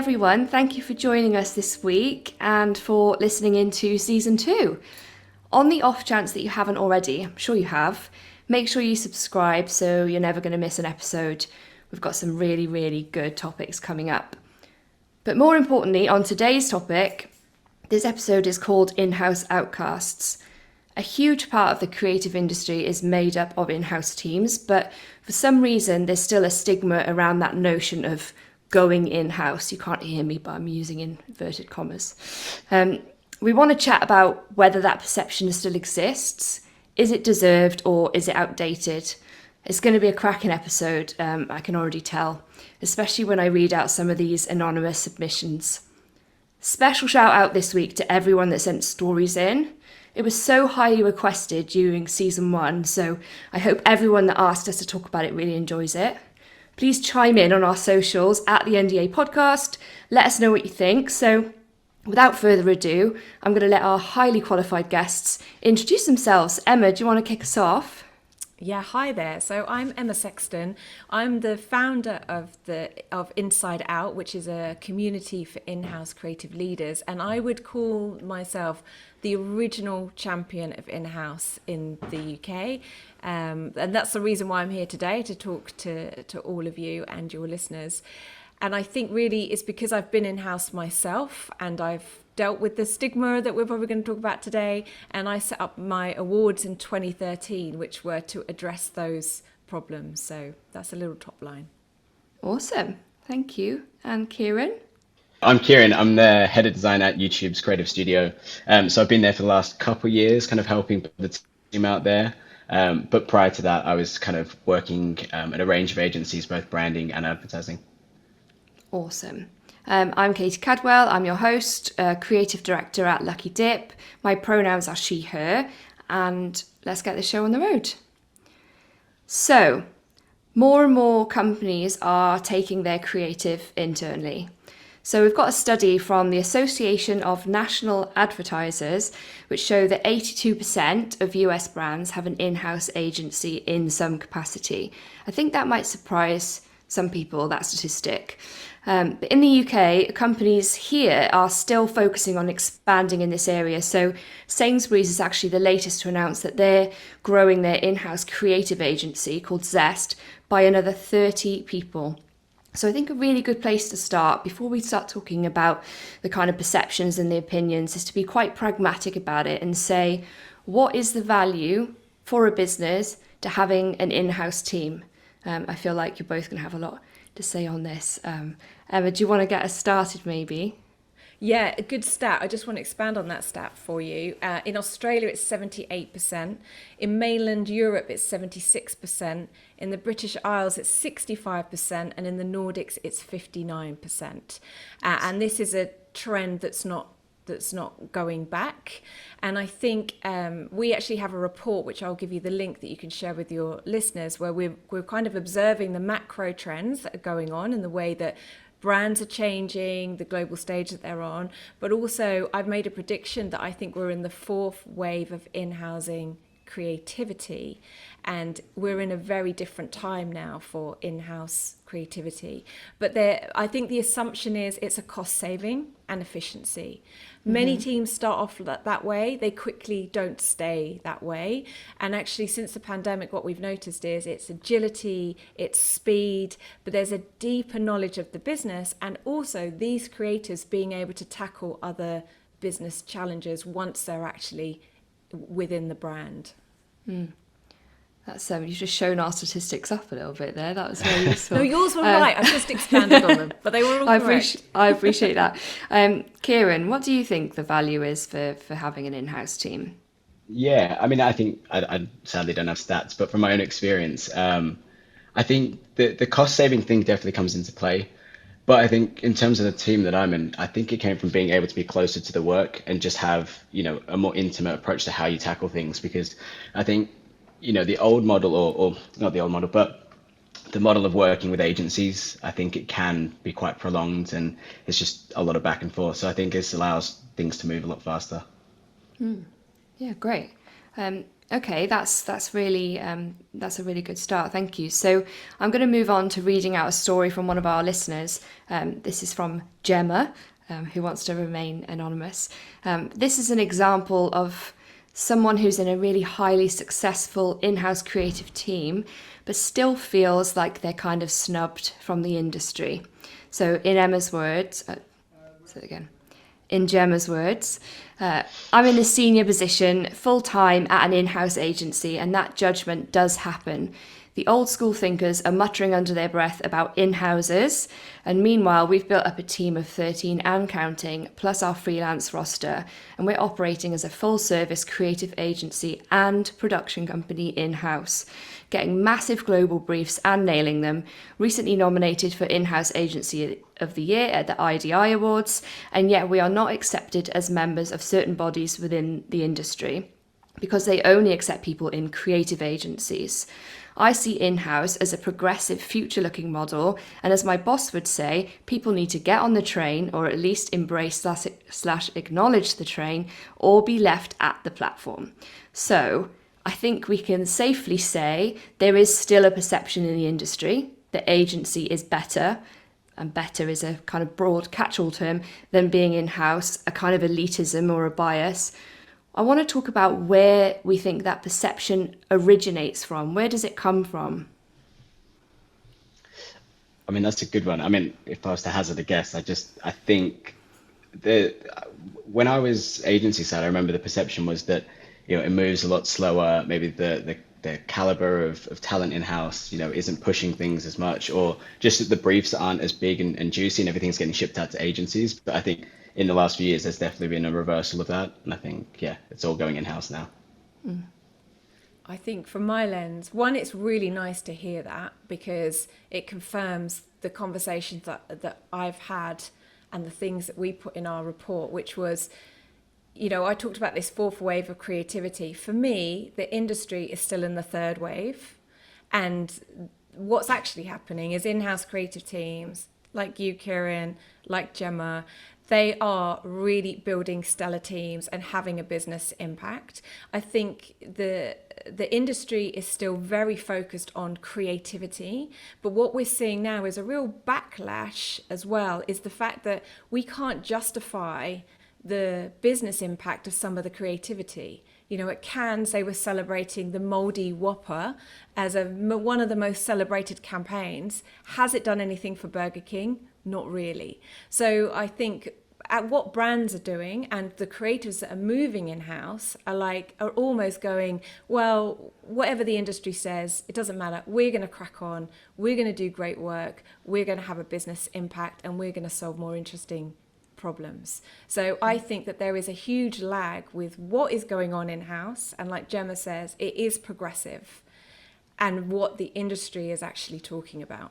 everyone, thank you for joining us this week and for listening into season 2. On the off chance that you haven't already, I'm sure you have, make sure you subscribe so you're never going to miss an episode. We've got some really, really good topics coming up. But more importantly, on today's topic, this episode is called In-House Outcasts. A huge part of the creative industry is made up of in-house teams, but for some reason there's still a stigma around that notion of going in-house. You can't hear me, but I'm using inverted commas. We want to chat about whether that perception still exists. Is it deserved or is it outdated? It's going to be a cracking episode, I can already tell, especially when I read out some of these anonymous submissions. Special shout out this week to everyone that sent stories in. It was so highly requested during season 1, so I hope everyone that asked us to talk about it really enjoys it. Please chime in on our socials at the NDA podcast. Let us know what you think. So without further ado, I'm going to let our highly qualified guests introduce themselves. Emma, do you want to kick us off? Yeah, hi there. So I'm Emma Sexton. I'm the founder of Inside Out, which is a community for in-house creative leaders. And I would call myself the original champion of in-house in the UK. And that's the reason why I'm here today, to talk to all of you and your listeners. And I think really it's because I've been in-house myself and I've dealt with the stigma that we're probably going to talk about today. And I set up my awards in 2013, which were to address those problems. So that's a little top line. Awesome. Thank you. And Kieran? I'm Kieran. I'm the head of design at YouTube's creative studio. So I've been there for the last couple of years, kind of helping the team out there. But prior to that, I was kind of working at a range of agencies, both branding and advertising. Awesome. I'm Katie Cadwell. I'm your host, creative director at Lucky Dip. My pronouns are she, her, and let's get the show on the road. So, more and more companies are taking their creative internally. So we've got a study from the Association of National Advertisers, which show that 82% of US brands have an in-house agency in some capacity. I think that might surprise some people, that statistic. But in the UK, companies here are still focusing on expanding in this area. So Sainsbury's is actually the latest to announce that they're growing their in-house creative agency called Zest by another 30 people. So I think a really good place to start before we start talking about the kind of perceptions and the opinions is to be quite pragmatic about it and say, what is the value for a business to having an in-house team? I feel like you're both going to have a lot to say on this. Emma, do you want to get us started maybe? Yeah, a good stat. I just want to expand on that stat for you. In Australia, it's 78%. In mainland Europe, it's 76%. In the British Isles, it's 65%. And in the Nordics, it's 59%. And this is a trend that's not going back. And I think we actually have a report, which I'll give you the link that you can share with your listeners, where we're kind of observing the macro trends that are going on and the way that brands are changing, the global stage that they're on. But also I've made a prediction that I think we're in the 4th wave of in-housing creativity. And we're in a very different time now for in-house creativity. But I think the assumption is it's a cost saving and efficiency. Many teams start off that way. They quickly don't stay that way. And actually, since the pandemic, what we've noticed is it's agility, it's speed, but there's a deeper knowledge of the business and also these creators being able to tackle other business challenges once they're actually within the brand. That's you've just shown our statistics up a little bit there. That was very useful. No, yours were right. I've just expanded on them, but they were all correct. I appreciate that. Kieran, what do you think the value is for having an in-house team? Yeah, I mean, I think I sadly don't have stats, but from my own experience, I think the cost saving thing definitely comes into play. But I think in terms of the team that I'm in, I think it came from being able to be closer to the work and just have, a more intimate approach to how you tackle things. Because I think, the old model or not the old model, but the model of working with agencies, I think it can be quite prolonged and it's just a lot of back and forth. So I think this allows things to move a lot faster. Yeah, great. Okay, that's a really good start. Thank you. So I'm going to move on to reading out a story from one of our listeners. This is from Gemma, who wants to remain anonymous. This is an example of someone who's in a really highly successful in-house creative team, but still feels like they're kind of snubbed from the industry. So in Emma's words, say it again. In Gemma's words, I'm in a senior position full time at an in house agency, and that judgment does happen. The old school thinkers are muttering under their breath about in houses, and meanwhile, we've built up a team of 13 and counting, plus our freelance roster, and we're operating as a full service creative agency and production company in house, getting massive global briefs and nailing them. Recently nominated for In House Agency of the Year at the IDI Awards, and yet we are not accepted as members of certain bodies within the industry because they only accept people in creative agencies. I see in-house as a progressive, future-looking model, and as my boss would say, people need to get on the train, or at least embrace slash acknowledge the train, or be left at the platform. So I think we can safely say there is still a perception in the industry that agency is better, and better is a kind of broad catch-all term, than being in-house, a kind of elitism or a bias. I want to talk about where we think that perception originates from. Where does it come from? I mean, that's a good one. I mean, if I was to hazard a guess, I think the when I was agency side, I remember the perception was that, it moves a lot slower. Maybe the caliber of talent in house, isn't pushing things as much, or just that the briefs aren't as big and juicy, and everything's getting shipped out to agencies. But I think in the last few years, there's definitely been a reversal of that, and I think it's all going in house now. I think from my lens, one, it's really nice to hear that because it confirms the conversations that I've had and the things that we put in our report, which was, I talked about this fourth wave of creativity. For me, the industry is still in the third wave. And what's actually happening is in-house creative teams like you, Kieran, like Gemma, they are really building stellar teams and having a business impact. I think the industry is still very focused on creativity, but what we're seeing now is a real backlash as well, is the fact that we can't justify the business impact of some of the creativity. At Cannes, they were celebrating the Moldy Whopper as one of the most celebrated campaigns. Has it done anything for Burger King? Not really. So I think at what brands are doing and the creators that are moving in-house are almost going, well, whatever the industry says, it doesn't matter. We're going to crack on. We're going to do great work. We're going to have a business impact, and we're going to solve more interesting problems. So I think that there is a huge lag with what is going on in-house, and like Gemma says, it is progressive, and what the industry is actually talking about.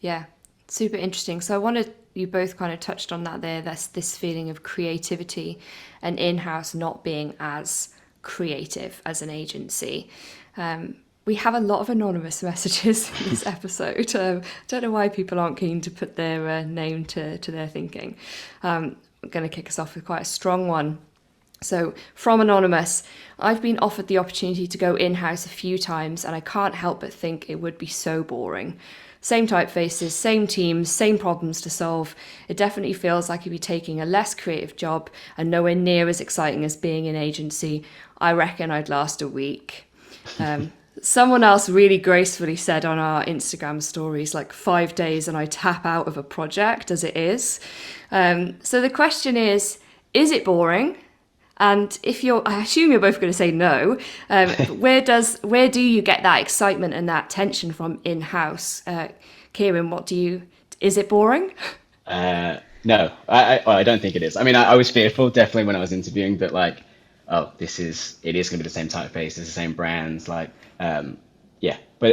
Yeah, super interesting. So I wanted, you both kind of touched on that there. That's this feeling of creativity and in-house not being as creative as an agency. We have a lot of anonymous messages in this episode. Don't know why people aren't keen to put their name to their thinking. I'm going to kick us off with quite a strong one. So, from Anonymous, I've been offered the opportunity to go in-house a few times, and I can't help but think it would be so boring. Same typefaces, same teams, same problems to solve. It definitely feels like you'd be taking a less creative job and nowhere near as exciting as being in agency. I reckon I'd last a week. Someone else really gracefully said on our Instagram stories, 5 days and I tap out of a project as it is. So the question is it boring? And I assume you're both going to say no. Where do you get that excitement and that tension from in-house? Kieran, is it boring? No, I don't think it is. I mean, I was fearful definitely when I was interviewing that it is going to be the same typeface, it's the same brands, but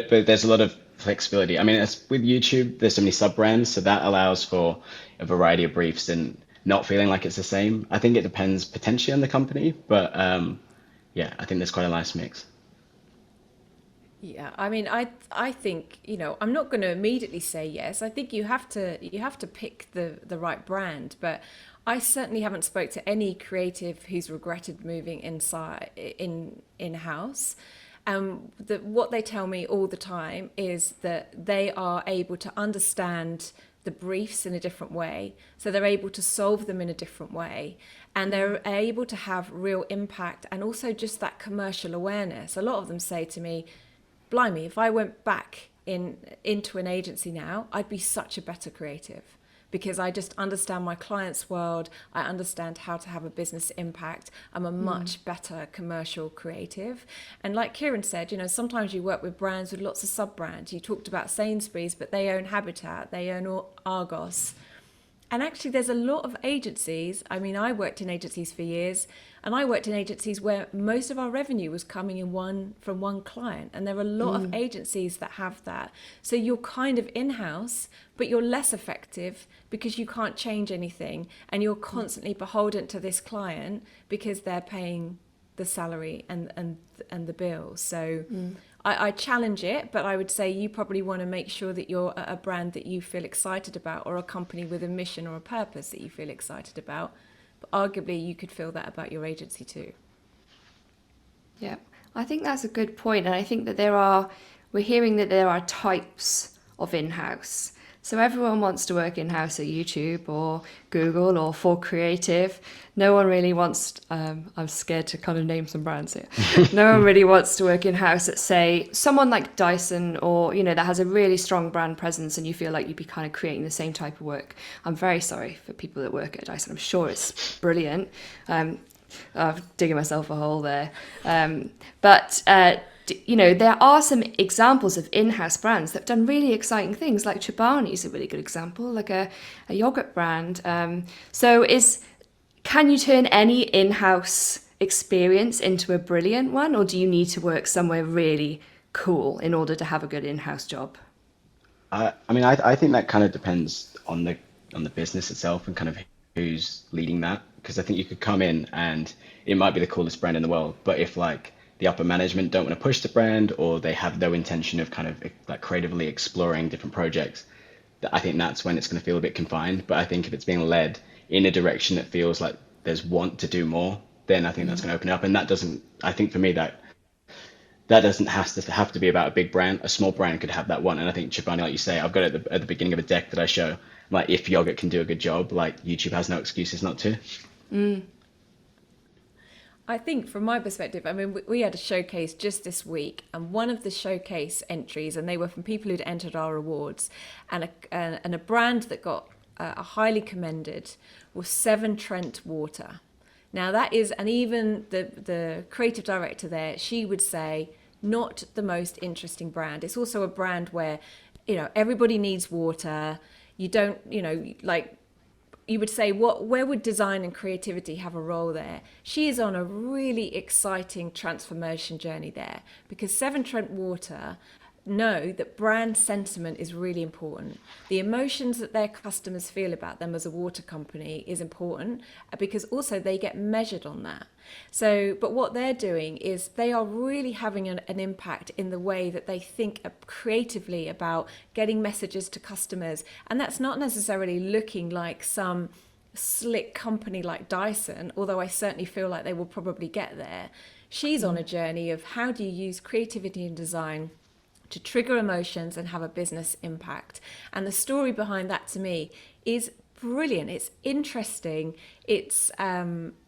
there's a lot of flexibility. I mean, as with YouTube, there's so many sub brands, so that allows for a variety of briefs and not feeling like it's the same. I think it depends potentially on the company, but I think there's quite a nice mix. Yeah, I mean, I think, I'm not going to immediately say yes. I think you have to pick the right brand, but I certainly haven't spoke to any creative who's regretted moving in-house. What they tell me all the time is that they are able to understand the briefs in a different way. So they're able to solve them in a different way. And they're able to have real impact and also just that commercial awareness. A lot of them say to me, blimey, if I went back into an agency now, I'd be such a better creative, because I just understand my client's world. I understand how to have a business impact. I'm a much better commercial creative. And like Kieran said, sometimes you work with brands with lots of sub-brands. You talked about Sainsbury's, but they own Habitat, they own Argos. And actually, there's a lot of agencies. I mean, I worked in agencies for years, and I worked in agencies where most of our revenue was coming from one client. And there are a lot of agencies that have that. So you're kind of in-house, but you're less effective because you can't change anything. And you're constantly beholden to this client because they're paying the salary and the bills. So I challenge it, but I would say you probably want to make sure that you're a brand that you feel excited about, or a company with a mission or a purpose that you feel excited about. But arguably you could feel that about your agency too. Yeah, I think that's a good point. And I think that we're hearing that there are types of in-house. So everyone wants to work in-house at YouTube or Google or for creative. No one really wants, I'm scared to kind of name some brands here. No one really wants to work in-house at, say, someone like Dyson, or, that has a really strong brand presence, and you feel like you'd be kind of creating the same type of work. I'm very sorry for people that work at Dyson. I'm sure it's brilliant. I'm digging myself a hole there. But there are some examples of in-house brands that have done really exciting things, like Chobani is a really good example, like a yogurt brand. Can you turn any in-house experience into a brilliant one, or do you need to work somewhere really cool in order to have a good in-house job? I think that kind of depends on the business itself and kind of who's leading that. Because I think you could come in and it might be the coolest brand in the world, but if like the upper management don't want to push the brand, or they have no intention of kind of like creatively exploring different projects, I think that's when it's going to feel a bit confined. But I think if it's being led in a direction that feels like there's want to do more, then I think that's going to open up. And I think for me that doesn't have to be about a big brand. A small brand could have that one. And I think Chobani, like you say, I've got it at the beginning of a deck that I show. Like, if yogurt can do a good job, like, YouTube has no excuses not to. I think from my perspective, I mean, we had a showcase just this week, and one of the showcase entries, and they were from people who'd entered our awards, and a brand that got a highly commended was Severn Trent Water. Now that is, and even the creative director there, she would say, not the most interesting brand. It's also a brand where, everybody needs water. You don't, like, you would say, where would design and creativity have a role there? She is on a really exciting transformation journey there, because Severn Trent Water know that brand sentiment is really important. The emotions that their customers feel about them as a water company is important, because also they get measured on that. So, but what they're doing is they are really having an impact in the way that they think creatively about getting messages to customers. And that's not necessarily looking like some slick company like Dyson, although I certainly feel like they will probably get there. She's on a journey of how do you use creativity and design to trigger emotions and have a business impact. And the story behind that, to me, is brilliant. It's interesting. It's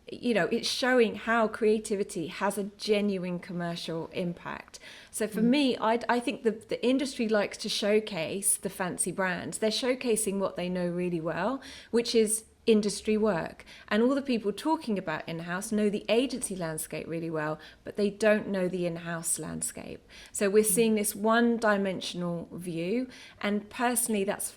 it's showing how creativity has a genuine commercial impact. So for me, I think the industry likes to showcase the fancy brands. They're showcasing what they know really well, which is industry work. And all the people talking about in-house know the agency landscape really well, but they don't know the in-house landscape. So we're seeing this one-dimensional view. And personally, that's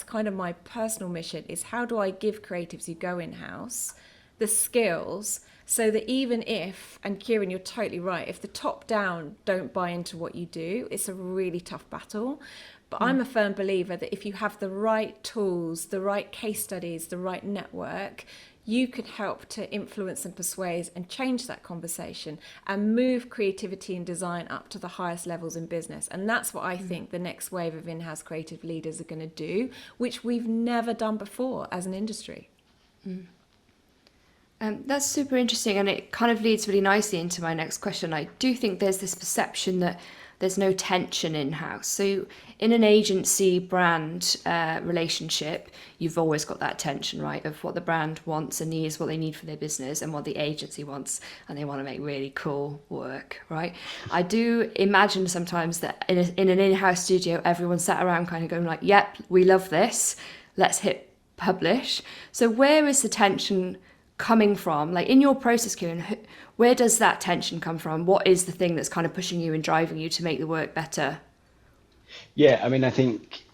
kind of my personal mission, is how do I give creatives who go in-house the skills so that even if, and Kieran, you're totally right, if the top down don't buy into what you do, it's a really tough battle. But I'm a firm believer that if you have the right tools, the right case studies, the right network, you could help to influence and persuade and change that conversation and move creativity and design up to the highest levels in business. And that's what I think the next wave of in-house creative leaders are going to do, which we've never done before as an industry. That's super interesting, and it kind of leads really nicely into my next question. I do think there's this perception that there's no tension in house. So, in an agency brand relationship, you've always got that tension, right, of what the brand wants and needs, what they need for their business, and what the agency wants, and they want to make really cool work, right? I do imagine sometimes that in an in-house studio, everyone sat around kind of going like, "Yep, we love this. Let's hit publish." So, where is the tension coming from? Like in your process, Kieran, where does that tension come from? What is the thing that's kind of pushing you and driving you to make the work better? Yeah, I mean, I think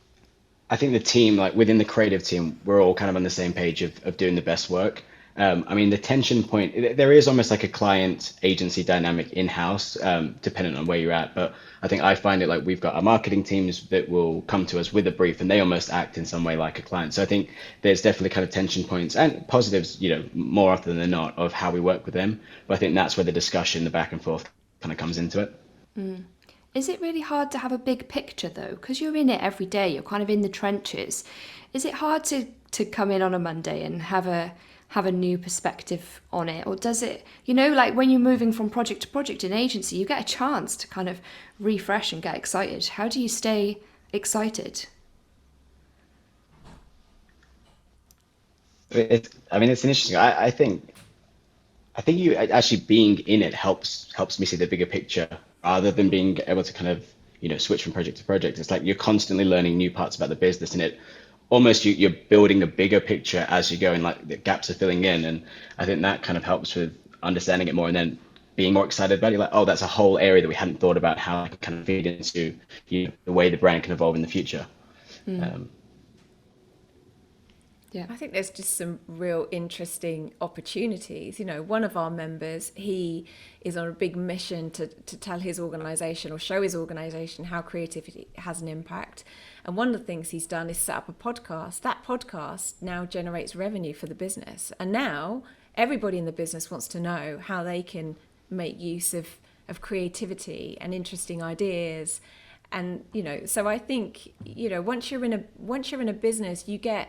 the team, like within the creative team, we're all kind of on the same page of doing the best work. I mean, the tension point, there is almost like a client agency dynamic in-house, depending on where you're at. But I think I find it like we've got our marketing teams that will come to us with a brief and they almost act in some way like a client. So I think there's definitely kind of tension points and positives, more often than not of how we work with them. But I think that's where the discussion, the back and forth kind of comes into it. Is it really hard to have a big picture though? Because you're in it every day, you're kind of in the trenches. Is it hard to come in on a Monday and have a new perspective on it? Or does it, like when you're moving from project to project in agency, you get a chance to kind of refresh and get excited. How do you stay excited? I mean, it's an interesting. I think you actually being in it helps me see the bigger picture rather than being able to kind of switch from project to project. It's like you're constantly learning new parts about the business, and it almost you're building a bigger picture as you go, and like the gaps are filling in. And I think that kind of helps with understanding it more, and then being more excited about it. Like, oh, that's a whole area that we hadn't thought about how I can kind of feed into the way the brand can evolve in the future. Um, Yeah. I think there's just some real interesting opportunities. One of our members, he is on a big mission to tell his organization or show his organization how creativity has an impact. And one of the things he's done is set up a podcast. That podcast now generates revenue for the business. And now everybody in the business wants to know how they can make use of creativity and interesting ideas. And, so I think, once you're in a business, you get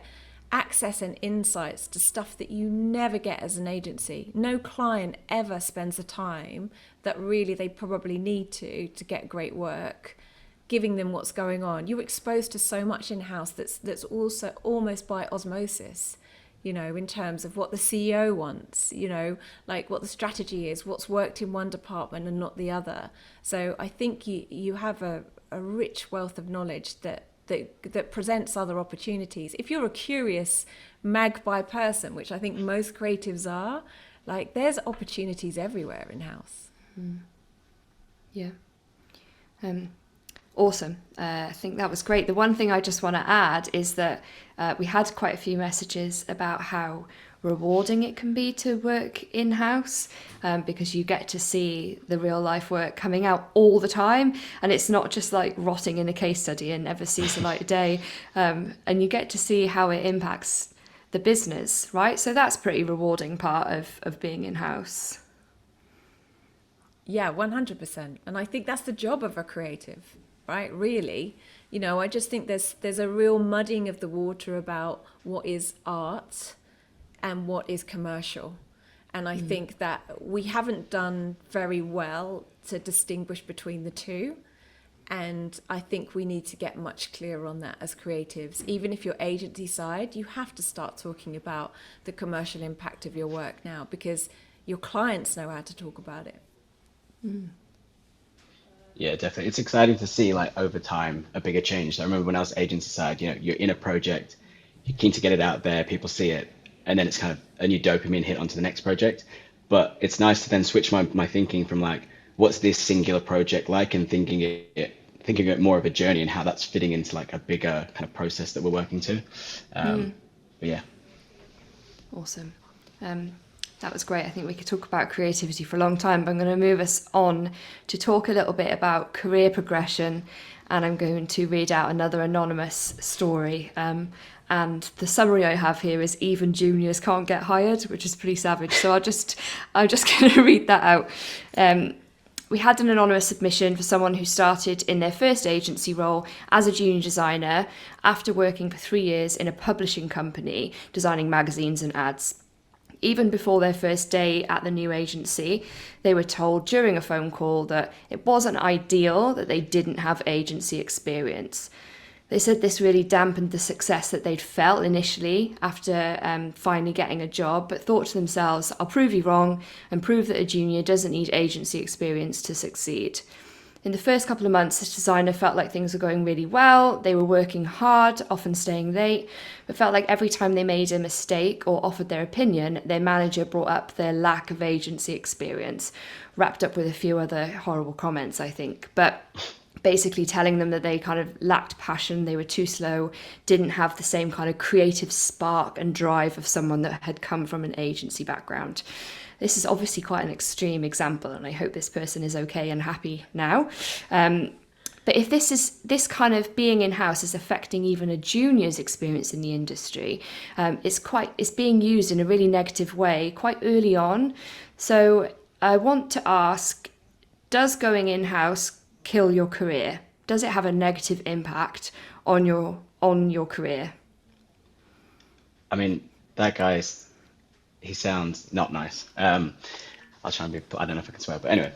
access and insights to stuff that you never get as an agency. No client ever spends the time that really they probably need to get great work, giving them what's going on. You're exposed to so much in-house that's also almost by osmosis, in terms of what the CEO wants, like what the strategy is, what's worked in one department and not the other. So I think you have a rich wealth of knowledge that presents other opportunities. If you're a curious magpie person, which I think most creatives are, like there's opportunities everywhere in-house. Yeah. Awesome. I think that was great. The one thing I just want to add is that we had quite a few messages about how rewarding it can be to work in-house, because you get to see the real life work coming out all the time, and it's not just like rotting in a case study and never sees the light of day, and you get to see how it impacts the business, right? So that's pretty rewarding part of being in-house. Yeah, 100%. And I think that's the job of a creative, right? Really, I just think there's a real muddying of the water about what is art and what is commercial. And I think that we haven't done very well to distinguish between the two. And I think we need to get much clearer on that as creatives. Even if you're agency side, you have to start talking about the commercial impact of your work now, because your clients know how to talk about it. Yeah, definitely. It's exciting to see like over time a bigger change. I remember when I was agency side, you're in a project, you're keen to get it out there, people see it, and then it's kind of a new dopamine hit onto the next project. But it's nice to then switch my thinking from like, what's this singular project like, and thinking it more of a journey and how that's fitting into like a bigger kind of process that we're working to. But yeah. Awesome. That was great. I think we could talk about creativity for a long time, but I'm going to move us on to talk a little bit about career progression, and I'm going to read out another anonymous story. And the summary I have here is even juniors can't get hired, which is pretty savage. So I'm just going to read that out. We had an anonymous submission for someone who started in their first agency role as a junior designer after working for 3 years in a publishing company, designing magazines and ads. Even before their first day at the new agency, they were told during a phone call that it wasn't ideal that they didn't have agency experience. They said this really dampened the success that they'd felt initially after finally getting a job, but thought to themselves, I'll prove you wrong and prove that a junior doesn't need agency experience to succeed. In the first couple of months, this designer felt like things were going really well. They were working hard, often staying late, but felt like every time they made a mistake or offered their opinion, their manager brought up their lack of agency experience, wrapped up with a few other horrible comments, I think. But basically telling them that they kind of lacked passion, they were too slow, didn't have the same kind of creative spark and drive of someone that had come from an agency background. This is obviously quite an extreme example, and I hope this person is okay and happy now. But if this kind of being in-house is affecting even a junior's experience in the industry, it's being used in a really negative way quite early on. So I want to ask, does going in-house kill your career? Does it have a negative impact on your career? I mean, that he sounds not nice. I'll try and be, I don't know if I can swear, but anyway.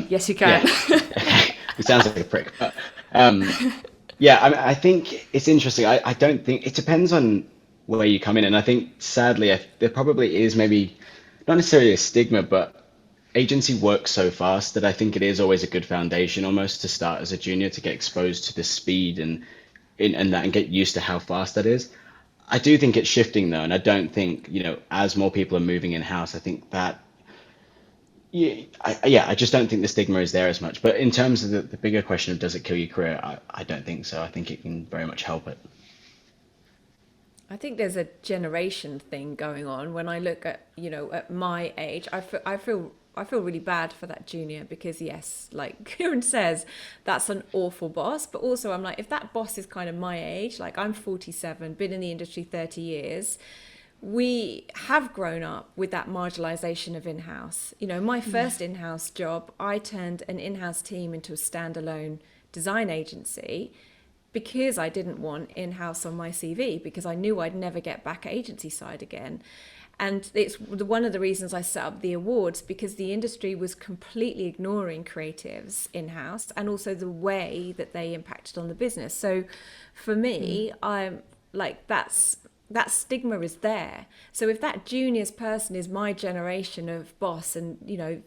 Yes, you can. Yeah, he sounds like a prick. But yeah, I think it's interesting. I don't think, it depends on where you come in. And I think sadly, there probably is maybe not necessarily a stigma, but agency works so fast that I think it is always a good foundation almost to start as a junior to get exposed to the speed and get used to how fast that is. I do think it's shifting though, and I don't think, as more people are moving in house, I think that, I just don't think the stigma is there as much. But in terms of the bigger question of does it kill your career, I don't think so. I think it can very much help it. I think there's a generation thing going on. When I look at, at my age, I feel really bad for that junior because yes, like Kieran says, that's an awful boss. But also I'm like, if that boss is kind of my age, like I'm 47, been in the industry 30 years, we have grown up with that marginalization of in-house. My first in-house job, I turned an in-house team into a standalone design agency because I didn't want in-house on my CV, because I knew I'd never get back agency side again. And it's one of the reasons I set up the awards, because the industry was completely ignoring creatives in-house and also the way that they impacted on the business. So for me, I'm like, that stigma is there. So if that juniors person is my generation of boss, and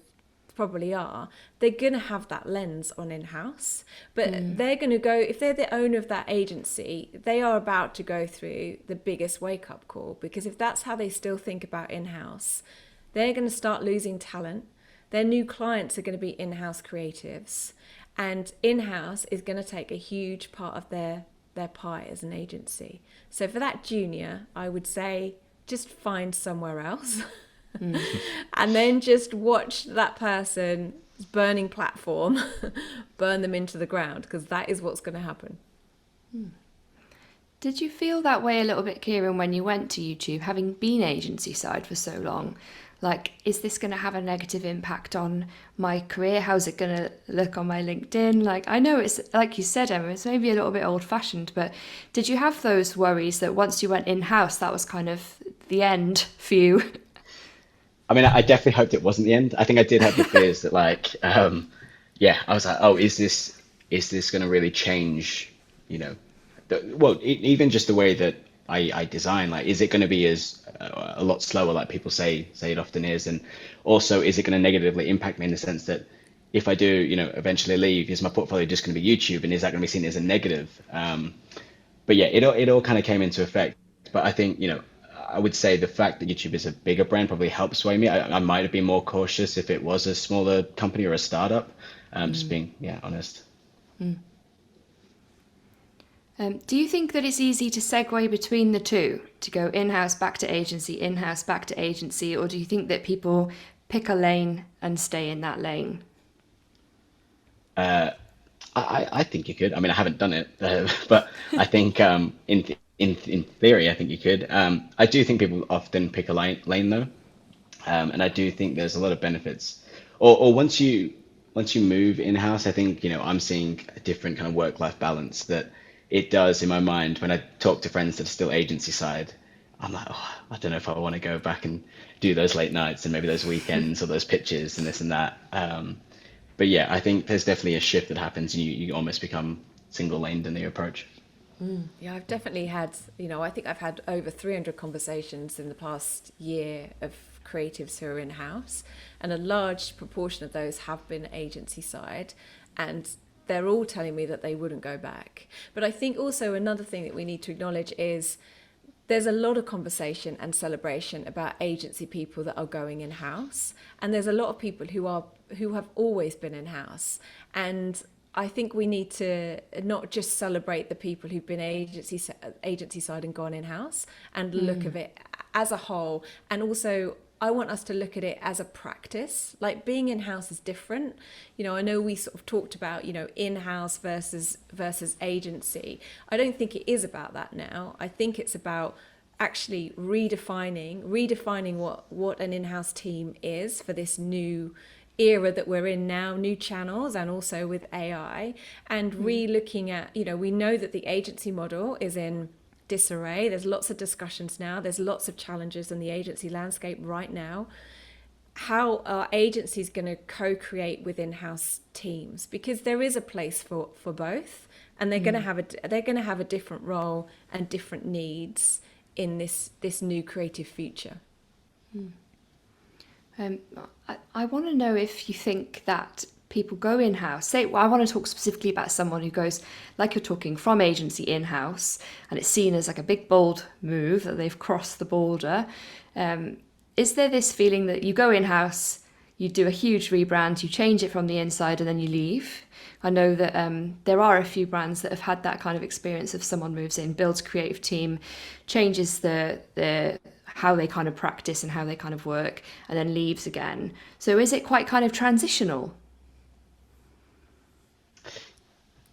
probably are, they're going to have that lens on in-house, but they're going to go, if they're the owner of that agency, they are about to go through the biggest wake-up call, because if that's how they still think about in-house, they're going to start losing talent. Their new clients are going to be in-house creatives, and in-house is going to take a huge part of their pie as an agency. So for that junior, I would say just find somewhere else. And then just watch that person's burning platform burn them into the ground, because that is what's going to happen. Did you feel that way a little bit, Kieran, when you went to YouTube, having been agency side for so long? Like, is this going to have a negative impact on my career? How's it going to look on my LinkedIn? Like, I know it's, like you said, Emma, it's maybe a little bit old-fashioned, but did you have those worries that once you went in-house, that was kind of the end for you? I mean, I definitely hoped it wasn't the end. I think I did have the fears that I was like, oh, is this going to really change, even just the way that I design, like, is it going to be a lot slower, like people say it often is? And also, is it going to negatively impact me in the sense that if I do, eventually leave, is my portfolio just going to be YouTube, and is that going to be seen as a negative? But yeah, it all kind of came into effect. But I think, I would say the fact that YouTube is a bigger brand probably helps sway me. I might have been more cautious if it was a smaller company or a startup. Just being, honest. Do you think that it's easy to segue between the two, to go in-house back to agency, in-house back to agency, or do you think that people pick a lane and stay in that lane? I think you could. I mean, I haven't done it, but I think in theory, I think you could. I do think people often pick a lane though, and I do think there's a lot of benefits. Or once you move in-house, I think I'm seeing a different kind of work-life balance that it does in my mind when I talk to friends that are still agency side. I'm like, oh, I don't know if I want to go back and do those late nights and maybe those weekends or those pitches and this and that. But yeah, I think there's definitely a shift that happens, and you almost become single laned in the approach. Yeah, I've definitely had, I think I've had over 300 conversations in the past year of creatives who are in-house, and a large proportion of those have been agency side, and they're all telling me that they wouldn't go back. But I think also another thing that we need to acknowledge is there's a lot of conversation and celebration about agency people that are going in-house, and there's a lot of people who have always been in-house. And I think we need to not just celebrate the people who've been agency side and gone in-house, and look at it as a whole. And also, I want us to look at it as a practice. Like, being in-house is different. I know we sort of talked about, in-house versus agency. I don't think it is about that now. I think it's about actually redefining what an in-house team is for this new era that we're in now, new channels, and also with AI, and re-looking at, we know that the agency model is in disarray. There's lots of discussions now. There's lots of challenges in the agency landscape right now. How are agencies going to co-create with in-house teams? Because there is a place for both, and they're going to have a different role and different needs in this new creative future. I want to know if you think that people go in-house. I want to talk specifically about someone who goes, like you're talking, from agency in-house, and it's seen as like a big, bold move that they've crossed the border. Is there this feeling that you go in-house, you do a huge rebrand, you change it from the inside, and then you leave? I know that there are a few brands that have had that kind of experience of someone moves in, builds a creative team, changes the how they kind of practice and how they kind of work, and then leaves again. So is it quite kind of transitional?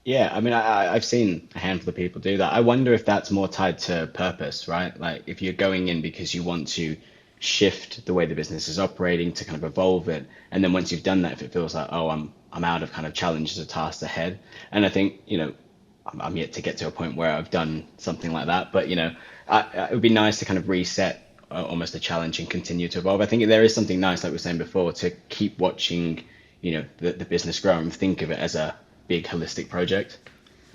Yeah, I mean, I've seen a handful of people do that. I wonder if that's more tied to purpose, right? Like, if you're going in because you want to shift the way the business is operating to kind of evolve it, and then once you've done that, if it feels like, oh, I'm out of kind of challenges or tasks ahead. And I think, I'm yet to get to a point where I've done something like that, but it would be nice to kind of reset almost a challenge and continue to evolve. I think there is something nice, like we were saying before, to keep watching, the business grow and think of it as a big holistic project.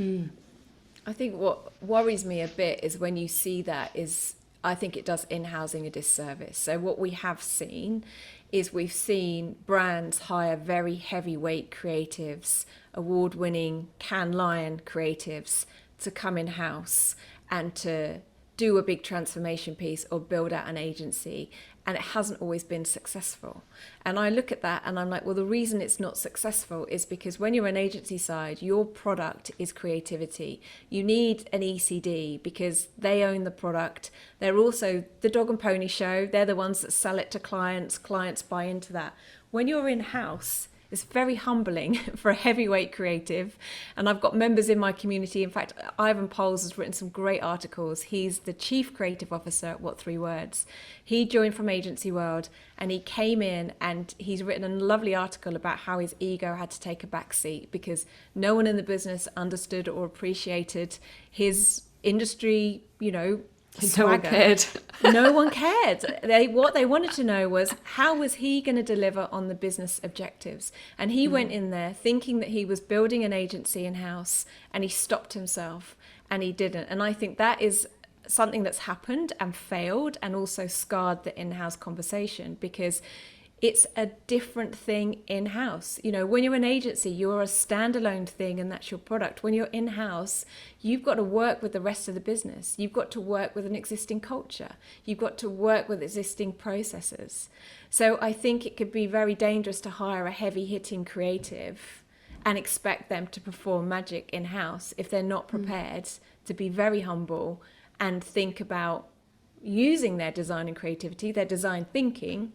I think what worries me a bit is when you see that is, I think it does in-housing a disservice. So what we have seen is we've seen brands hire very heavyweight creatives, award-winning Cannes Lion creatives, to come in-house and to do a big transformation piece or build out an agency, and it hasn't always been successful. And I look at that and I'm like, well, the reason it's not successful is because when you're an agency side, your product is creativity. You need an ECD because they own the product. They're also the dog and pony show. They're the ones that sell it to clients. Clients buy into that. When you're in-house, it's very humbling for a heavyweight creative. And I've got members in my community. In fact, Ivan Poles has written some great articles. He's the chief creative officer at What Three Words. He joined from agency world and he came in and he's written a lovely article about how his ego had to take a back seat because no one in the business understood or appreciated his industry, No one cared. No one cared. What they wanted to know was, how was he going to deliver on the business objectives? And he went in there thinking that he was building an agency in-house, and he stopped himself and he didn't. And I think that is something that's happened and failed and also scarred the in-house conversation, because it's a different thing in-house. When you're an agency, you're a standalone thing and that's your product. When you're in-house, you've got to work with the rest of the business. You've got to work with an existing culture. You've got to work with existing processes. So I think it could be very dangerous to hire a heavy-hitting creative and expect them to perform magic in-house if they're not prepared to be very humble and think about using their design and creativity, their design thinking,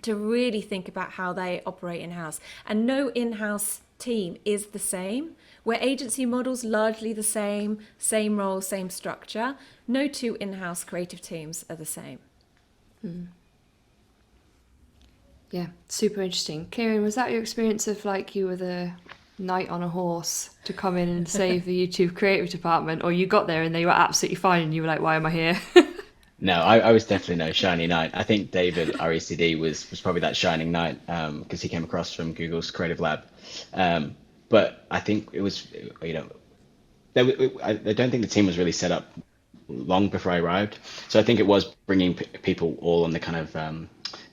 to really think about how they operate in-house. And no in-house team is the same. Where agency models largely the same role, same structure, no two in-house creative teams are the same. Yeah, super interesting. Kieran, was that your experience of like you were the knight on a horse to come in and save the YouTube creative department, or you got there and they were absolutely fine and you were like, why am I here? No, I was definitely no shiny knight. I think David, RECD, was probably that shining knight because he came across from Google's Creative Lab. But I think it was, you know, I don't think the team was really set up long before I arrived. So I think it was bringing people all on the kind of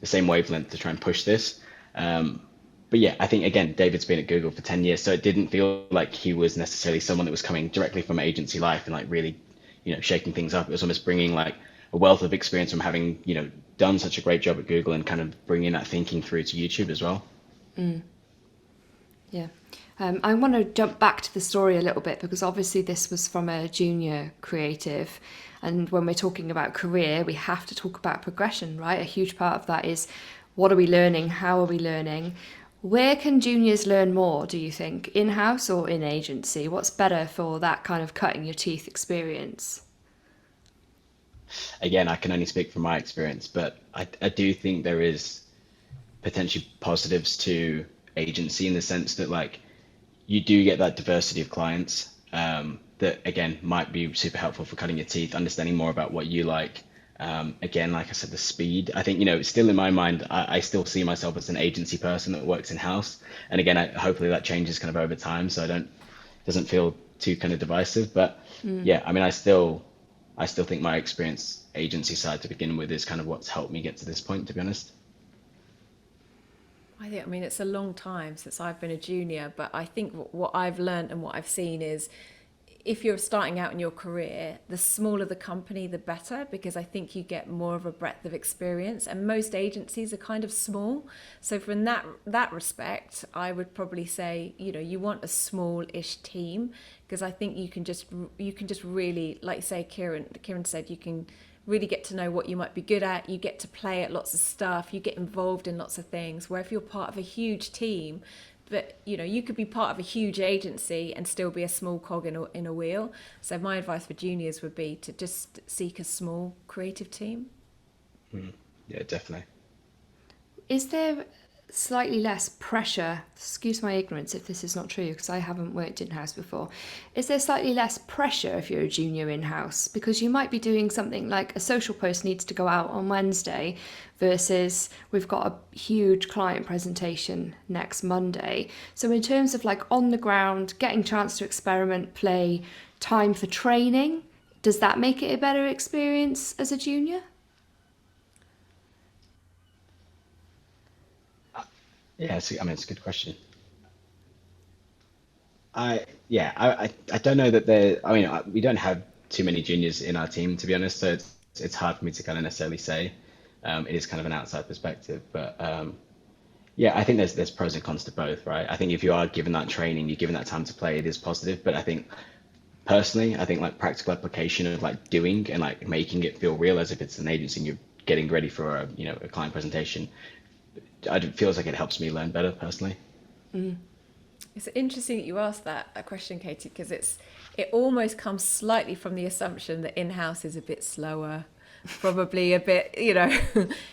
the same wavelength to try and push this. But yeah, I think again, David's been at Google for 10 years, so it didn't feel like he was necessarily someone that was coming directly from agency life and like really, shaking things up. It was almost bringing like a wealth of experience from having, done such a great job at Google and kind of bringing that thinking through to YouTube as well. Yeah. I want to jump back to the story a little bit because obviously this was from a junior creative. And when we're talking about career, we have to talk about progression, right? A huge part of that is what are we learning? How are we learning? Where can juniors learn more, do you think? In-house or in agency? What's better for that kind of cutting your teeth experience? Again, I can only speak from my experience, but I do think there is potentially positives to agency in the sense that like you do get that diversity of clients that again might be super helpful for cutting your teeth, understanding more about what you like. Again, like I said, the speed. I think still in my mind, I still see myself as an agency person that works in house. And again, hopefully that changes kind of over time, so I don't doesn't feel too kind of divisive. But yeah, I mean, I still think my experience agency side to begin with is kind of what's helped me get to this point, to be honest. I mean, it's a long time since I've been a junior, but I think what I've learned and what I've seen is if you're starting out in your career, the smaller the company, the better, because I think you get more of a breadth of experience. And most agencies are kind of small. So from that respect, I would probably say, you want a small-ish team, because I think you can just really, like say Kieran said, you can really get to know what you might be good at. You get to play at lots of stuff. You get involved in lots of things. Where if you're part of a huge team, but you could be part of a huge agency and still be a small cog in a wheel. So my advice for juniors would be to just seek a small creative team. Yeah, definitely. Is there slightly less pressure, excuse my ignorance if this is not true because I haven't worked in-house before, is there slightly less pressure if you're a junior in-house? Because you might be doing something like a social post needs to go out on Wednesday versus we've got a huge client presentation next Monday. So in terms of like on the ground, getting chance to experiment, play, time for training, does that make it a better experience as a junior? Yeah, I mean, it's a good question. I don't know that there. I mean, we don't have too many juniors in our team, to be honest. So it's hard for me to kind of necessarily say. It is kind of an outside perspective, but yeah, I think there's pros and cons to both, right? I think if you are given that training, you're given that time to play, it is positive. But I think personally, I think like practical application of like doing and like making it feel real as if it's an agency and you're getting ready for a client presentation. It feels like it helps me learn better personally. It's interesting that you asked that question, Katie, because it almost comes slightly from the assumption that in-house is a bit slower, probably a bit,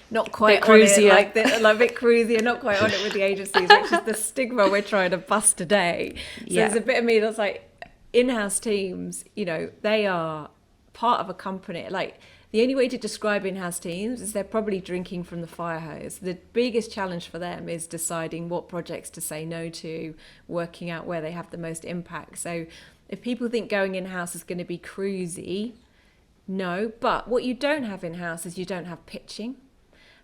not quite on it, like a bit cruisier, not quite on it with the agencies, which is the stigma we're trying to bust today. So there's a bit of me that's like, in-house teams, they are part of a company. Like the only way to describe in-house teams is they're probably drinking from the fire hose. The biggest challenge for them is deciding what projects to say no to, working out where they have the most impact. So if people think going in-house is going to be cruisy, no. But what you don't have in-house is you don't have pitching.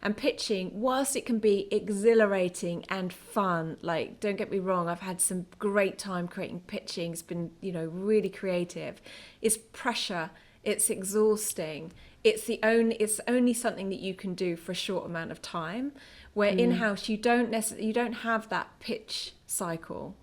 And pitching, whilst it can be exhilarating and fun, like don't get me wrong, I've had some great time creating pitching. It's been, really creative. It's pressure. It's exhausting. It's only something that you can do for a short amount of time. Where in-house you don't have that pitch cycle.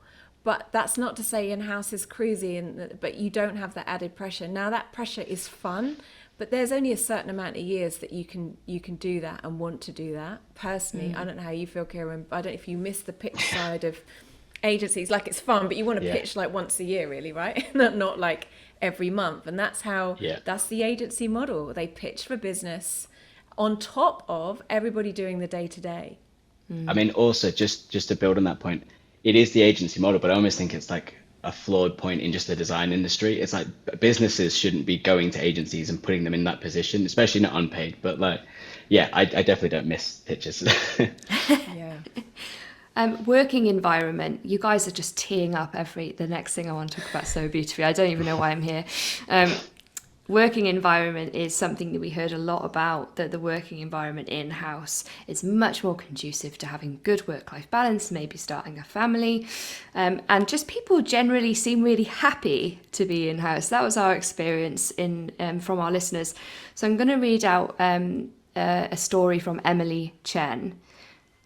But that's not to say in-house is cruisy, but you don't have that added pressure. Now that pressure is fun. But there's only a certain amount of years that you can do that and want to do that. Personally, I don't know how you feel, Kieran. I don't know if you miss the pitch side of agencies. Like it's fun, but you want to pitch like once a year, really, right? Not like every month. And that's that's the agency model. They pitch for business on top of everybody doing the day-to-day. I mean, also just to build on that point, it is the agency model, but I almost think it's like a flawed point in just the design industry. It's like businesses shouldn't be going to agencies and putting them in that position, especially not unpaid. But like, yeah, I definitely don't miss pitches. Yeah. Working environment. You guys are just teeing up the next thing I want to talk about so beautifully. I don't even know why I'm here. Working environment is something that we heard a lot about, that the working environment in-house is much more conducive to having good work-life balance, maybe starting a family, and just people generally seem really happy to be in-house. That was our experience from our listeners. So I'm going to read out a story from Emily Chen.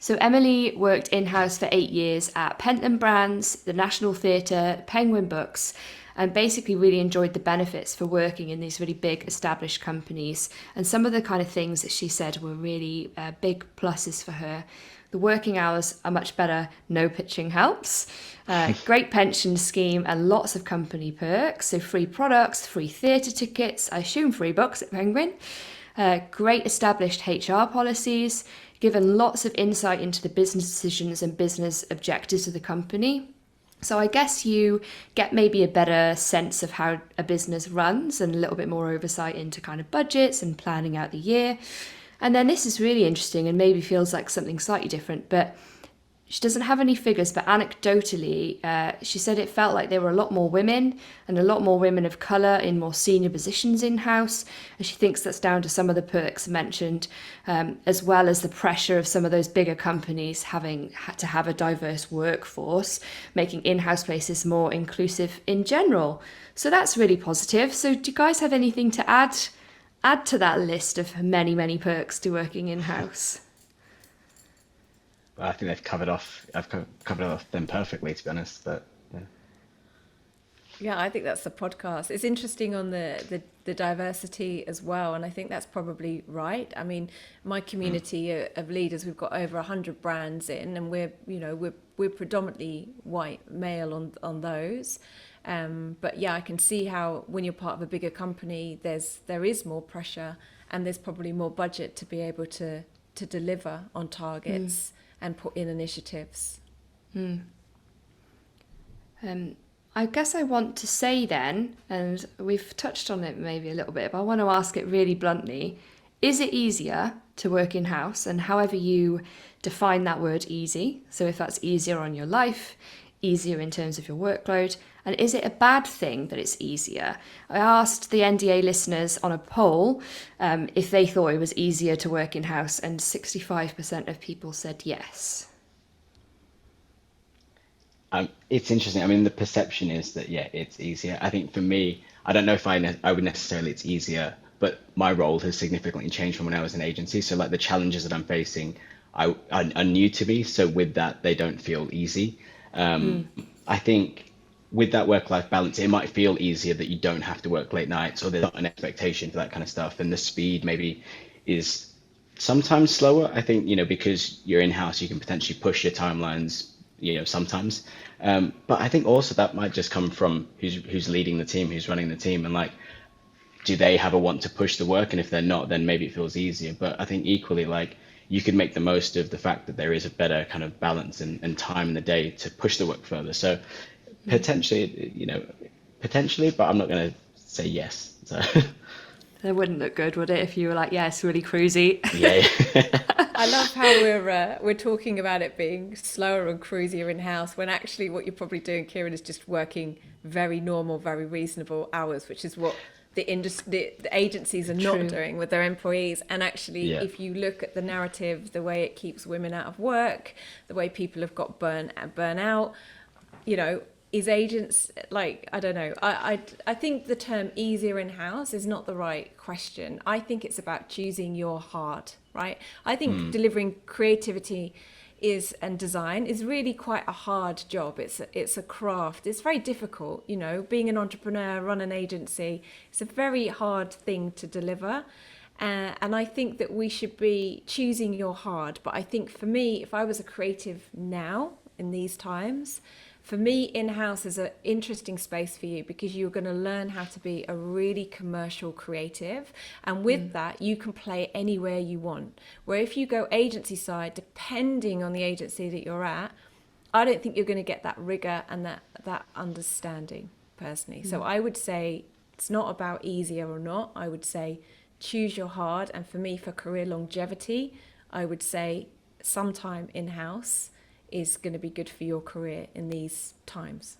So Emily worked in-house for 8 years at Pentland Brands, the National Theatre, Penguin Books, and basically really enjoyed the benefits for working in these really big established companies. And some of the kind of things that she said were really big pluses for her. The working hours are much better, no pitching helps. Great pension scheme and lots of company perks. So free products, free theatre tickets, I assume free books at Penguin. Great established HR policies, given lots of insight into the business decisions and business objectives of the company. So I guess you get maybe a better sense of how a business runs and a little bit more oversight into kind of budgets and planning out the year. And then this is really interesting and maybe feels like something slightly different, but she doesn't have any figures, but anecdotally, she said it felt like there were a lot more women and a lot more women of colour in more senior positions in-house. And she thinks that's down to some of the perks mentioned, as well as the pressure of some of those bigger companies having had to have a diverse workforce, making in-house places more inclusive in general. So that's really positive. So do you guys have anything to add to that list of many, many perks to working in-house? I think I've covered off them perfectly, to be honest. But yeah. Yeah, I think that's the podcast. It's interesting on the diversity as well, and I think that's probably right. I mean, my community of leaders, we've got over 100 brands in, and we're predominantly white male on those. But yeah, I can see how when you're part of a bigger company, there is more pressure, and there's probably more budget to be able to deliver on targets and put in initiatives. I guess I want to say then, and we've touched on it maybe a little bit, but I want to ask it really bluntly, is it easier to work in-house? And however you define that word easy, so if that's easier on your life, easier in terms of your workload, and is it a bad thing that it's easier? I asked the NDA listeners on a poll if they thought it was easier to work in-house, and 65% of people said yes. It's interesting. I mean, the perception is that, yeah, it's easier. I think for me, I don't know if I would necessarily it's easier, but my role has significantly changed from when I was in agency. So like the challenges that I'm facing are new to me. So with that, they don't feel easy. I think with that work-life balance, it might feel easier that you don't have to work late nights or there's not an expectation for that kind of stuff. And the speed maybe is sometimes slower. I think, because you're in-house, you can potentially push your timelines, sometimes. But I think also that might just come from who's leading the team, who's running the team, and like, do they have a want to push the work? And if they're not, then maybe it feels easier. But I think equally, like, you can make the most of the fact that there is a better kind of balance and time in the day to push the work further. So potentially, but I'm not going to say yes. So That wouldn't look good, would it, if you were like, yeah, it's really cruisy. yeah. I love how we're talking about it being slower and cruisier in-house, when actually what you're probably doing, Kieran, is just working very normal, very reasonable hours, which is what the agencies are not doing with their employees. And actually, if you look at the narrative, the way it keeps women out of work, the way people have got burn out, is agents like, I don't know. I think the term easier in-house is not the right question. I think it's about choosing your heart, right? I think delivering creativity and design is really quite a hard job. It's a craft. It's very difficult, being an entrepreneur, run an agency. It's a very hard thing to deliver. And I think that we should be choosing your heart. But I think for me, if I was a creative now in these times, for me, in-house is an interesting space for you because you're going to learn how to be a really commercial creative. And with that, you can play anywhere you want. Where if you go agency side, depending on the agency that you're at, I don't think you're going to get that rigor and that understanding personally. So I would say it's not about easier or not. I would say choose your hard. And for me, for career longevity, I would say sometime in-house is going to be good for your career in these times.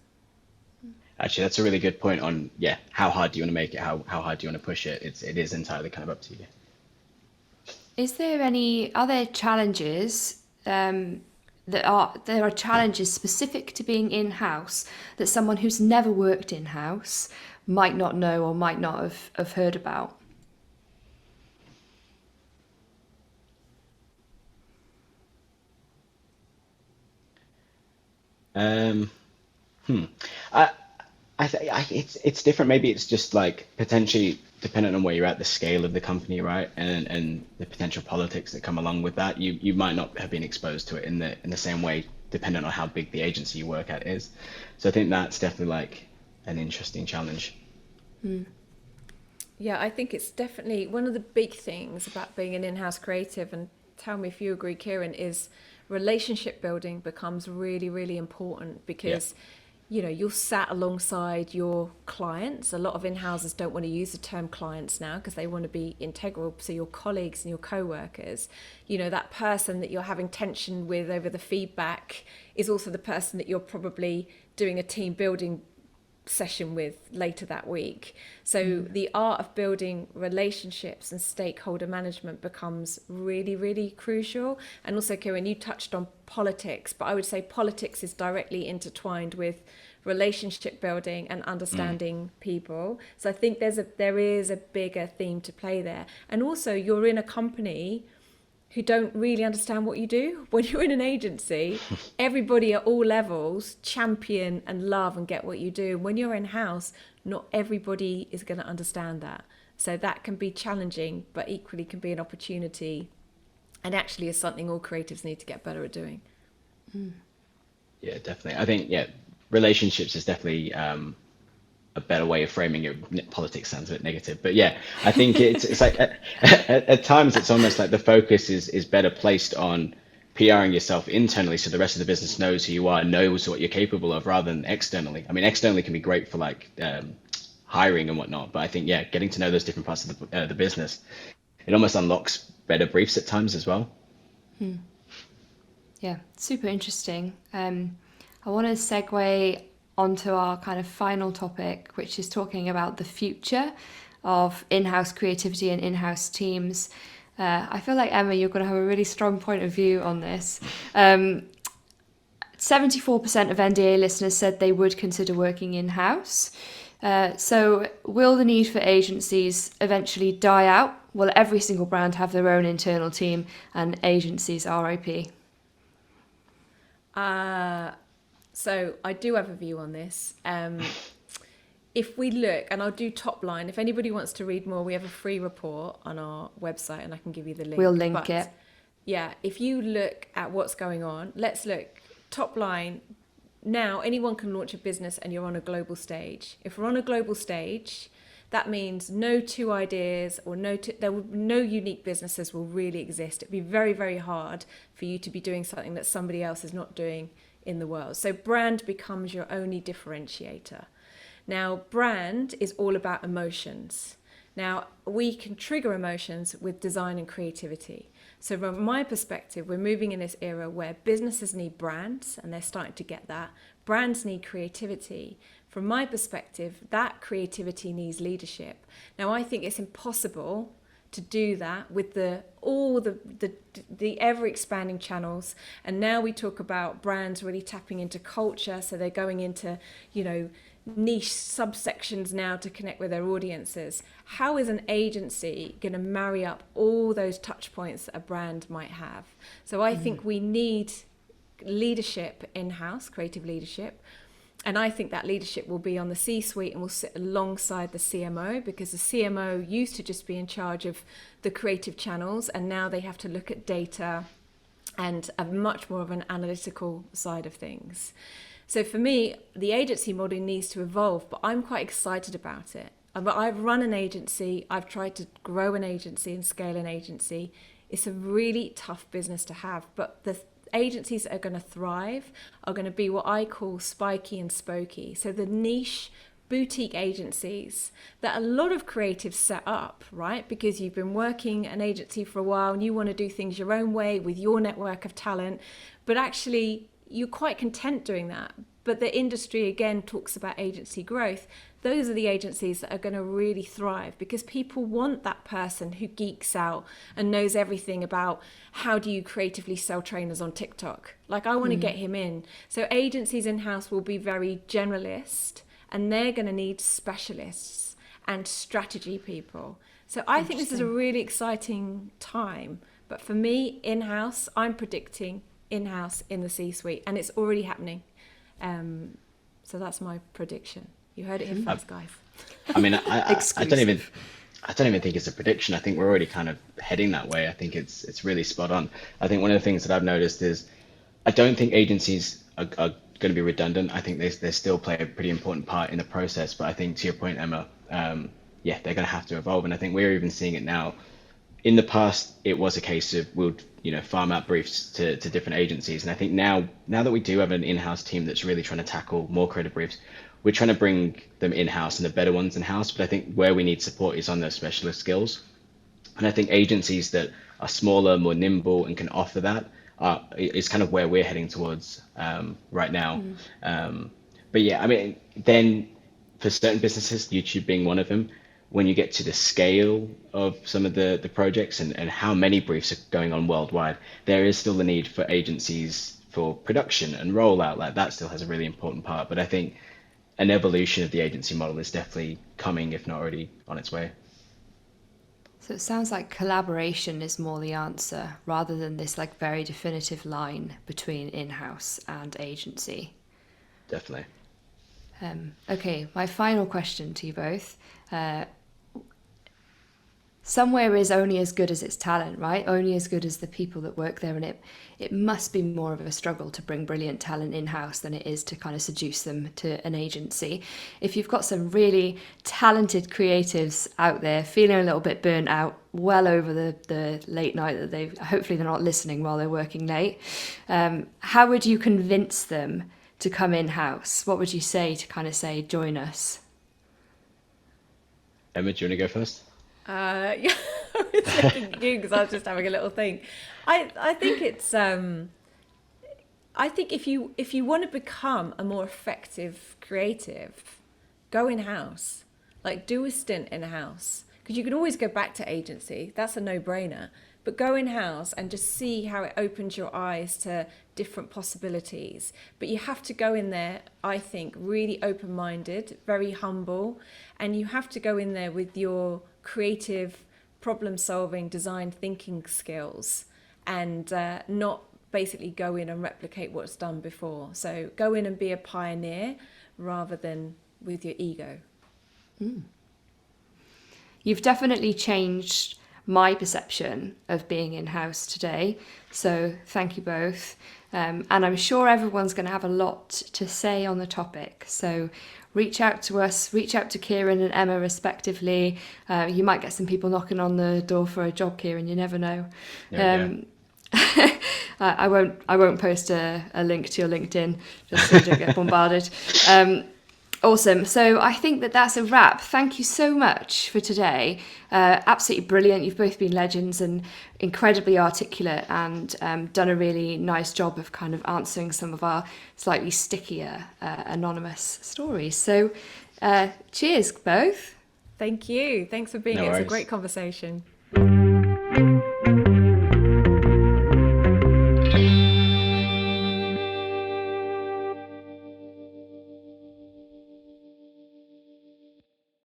Actually, that's a really good point on, yeah, how hard do you want to make it? How hard do you want to push it? It is entirely kind of up to you. Are there challenges there are challenges specific to being in-house that someone who's never worked in-house might not know or might not have heard about? Um, I, it's different. Maybe it's just like potentially dependent on where you're at, the scale of the company, right? And the potential politics that come along with that. You might not have been exposed to it in the same way, dependent on how big the agency you work at is. So I think that's definitely like an interesting challenge. Yeah, I think it's definitely one of the big things about being an in-house creative, and tell me if you agree, Kieran, is relationship building becomes really, really important Yeah. because, you're sat alongside your clients. A lot of in-houses don't want to use the term clients now because they want to be integral. So your colleagues and your co-workers, that person that you're having tension with over the feedback is also the person that you're probably doing a team building session with later that week. So the art of building relationships and stakeholder management becomes really, really crucial. And also, Kieran, you touched on politics, but I would say politics is directly intertwined with relationship building and understanding people. So I think there is a bigger theme to play there. And also, you're in a company who don't really understand what you do. When you're in an agency, everybody at all levels champion and love and get what you do. When you're in-house, not everybody is going to understand that. So that can be challenging, but equally can be an opportunity, and actually is something all creatives need to get better at doing. Yeah, definitely. I think, yeah, relationships is definitely a better way of framing it. Politics sounds a bit negative, but yeah, I think it's like at times it's almost like the focus is better placed on PRing yourself internally so the rest of the business knows who you are, knows what you're capable of, rather than externally. I mean, externally can be great for like hiring and whatnot, but I think, yeah, getting to know those different parts of the business, it almost unlocks better briefs at times as well. Yeah, super interesting. I want to segue onto our kind of final topic, which is talking about the future of in-house creativity and in-house teams. I feel like, Emma, you're going to have a really strong point of view on this. 74% of NDA listeners said they would consider working in-house. So will the need for agencies eventually die out? Will every single brand have their own internal team and agencies RIP? So I do have a view on this. If we look, and I'll do top line, if anybody wants to read more, we have a free report on our website and I can give you the link. We'll link it. Yeah, if you look at what's going on, let's look top line. Now, anyone can launch a business and you're on a global stage. If we're on a global stage, that means no two ideas or no unique businesses will really exist. It'd be very, very hard for you to be doing something that somebody else is not doing in the world. So brand becomes your only differentiator. Now, brand is all about emotions. Now, we can trigger emotions with design and creativity. So from my perspective, we're moving in this era where businesses need brands, and they're starting to get that. Brands need creativity. From my perspective, that creativity needs leadership. Now, I think it's impossible to do that with all the ever expanding channels. And now we talk about brands really tapping into culture. So they're going into, niche subsections now to connect with their audiences. How is an agency going to marry up all those touch points that a brand might have? So I think we need leadership in-house, creative leadership. And I think that leadership will be on the C-suite and will sit alongside the CMO, because the CMO used to just be in charge of the creative channels, and now they have to look at data and a much more of an analytical side of things. So for me, the agency model needs to evolve, but I'm quite excited about it. I've run an agency, I've tried to grow an agency and scale an agency. It's a really tough business to have, but agencies that are going to thrive are going to be what I call spiky and spokey. So the niche boutique agencies that a lot of creatives set up, right? Because you've been working an agency for a while and you want to do things your own way with your network of talent, but actually you're quite content doing that. But the industry again talks about agency growth. Those are the agencies that are going to really thrive, because people want that person who geeks out and knows everything about how do you creatively sell trainers on TikTok. Like, I want to get him in. So agencies in-house will be very generalist, and they're going to need specialists and strategy people. So I think this is a really exciting time. But for me, in-house, I'm predicting in-house in the C-suite, and it's already happening. So that's my prediction. You heard it here first, guys. I mean, I don't even think it's a prediction. I think we're already kind of heading that way. I think it's really spot on. I think one of the things that I've noticed is I don't think agencies are going to be redundant. I think they still play a pretty important part in the process. But I think, to your point, Emma, yeah, they're going to have to evolve. And I think we're even seeing it now. In the past, it was a case of we'll farm out briefs to different agencies. And I think now that we do have an in-house team that's really trying to tackle more creative briefs, we're trying to bring them in-house and the better ones in-house. But I think where we need support is on those specialist skills. And I think agencies that are smaller, more nimble, and can offer that is kind of where we're heading towards right now. But yeah, I mean, then for certain businesses, YouTube being one of them, when you get to the scale of some of the projects and how many briefs are going on worldwide, there is still the need for agencies for production and rollout. Like, that still has a really important part. But I think an evolution of the agency model is definitely coming, if not already on its way. So it sounds like collaboration is more the answer, rather than this like very definitive line between in-house and agency. Definitely. Okay, my final question to you both. Somewhere is only as good as its talent, right? Only as good as the people that work there, and it must be more of a struggle to bring brilliant talent in-house than it is to kind of seduce them to an agency. If you've got some really talented creatives out there feeling a little bit burnt out, well over the late night that hopefully they're not listening while they're working late, how would you convince them to come in-house? What would you say to kind of say, join us? Emma, do you want to go first? Yeah, I was thinking you, because I was just having a little think. I think it's I think if you want to become a more effective creative, go in-house. Like, do a stint in-house, because you can always go back to agency. That's a no-brainer. But go in-house and just see how it opens your eyes to different possibilities. But you have to go in there, I think, really open-minded, very humble, and you have to go in there with your creative problem-solving, design thinking skills, and not basically go in and replicate what's done before. So go in and be a pioneer rather than with your ego. You've definitely changed my perception of being in-house today, so thank you both. And I'm sure everyone's going to have a lot to say on the topic, so reach out to us, reach out to Kieran and Emma respectively. You might get some people knocking on the door for a job, Kieran, you never know. I won't post a link to your LinkedIn just so you don't get bombarded. Awesome. So I think that's a wrap. Thank you so much for today. Absolutely brilliant. You've both been legends and incredibly articulate, and done a really nice job of kind of answering some of our slightly stickier anonymous stories. So cheers, both. Thank you. Thanks for being here. It's a great conversation.